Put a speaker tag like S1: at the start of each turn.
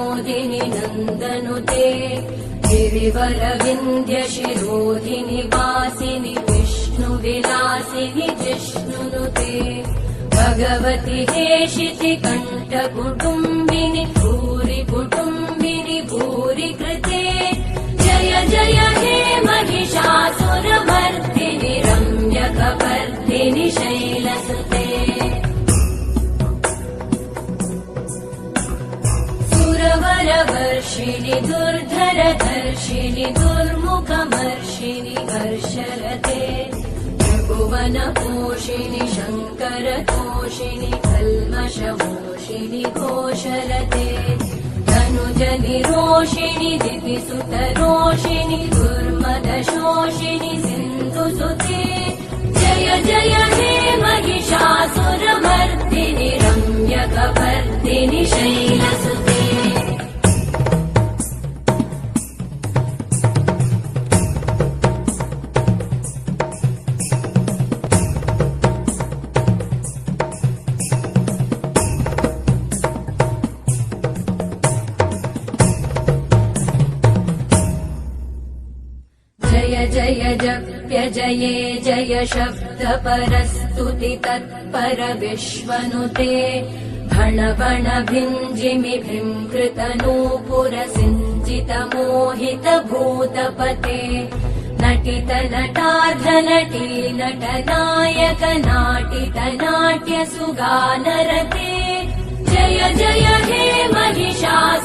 S1: विनोदिनि नन्दनुते गिरिवरविन्ध्यशिरोधिनि वासिनि विष्णुविलासिनि जिष्णुनुते भगवति हेशिति कण्ठकुटुम्बिनि भूरि कुटुम्बिनि भूरि कृते जय जय हे महिषासुरमर्दिनि रम्यकपर्दिनि शैलसुते सुरवरवर्षिणि दुर्धरधर्षिणि दुर्मुखमर्षिणि हर्षरते त्रिभुवनपोषिणि शङ्करतोषिणि कल्मषमोषिणि घोषरते तनुजनिरोषिणि दितिसुतरोषिणि दुर्मदशोषिणि सिन्धुसुते जय जय हे महिषासुरमर्दिनि रम्यकपर्दिनि शैलसुते जय जय जप्य जये जय शब्दपरस्तुति तत्पर विश्वनुते भण भण भिञ्जिमि भृङ्कृतनूपुर सिञ्चित मोहित भूतपते नटित नटार्ध नटी नटनायक नाटित नाट्य सुगानरते जय जय हे महिषासुरमर्दिनि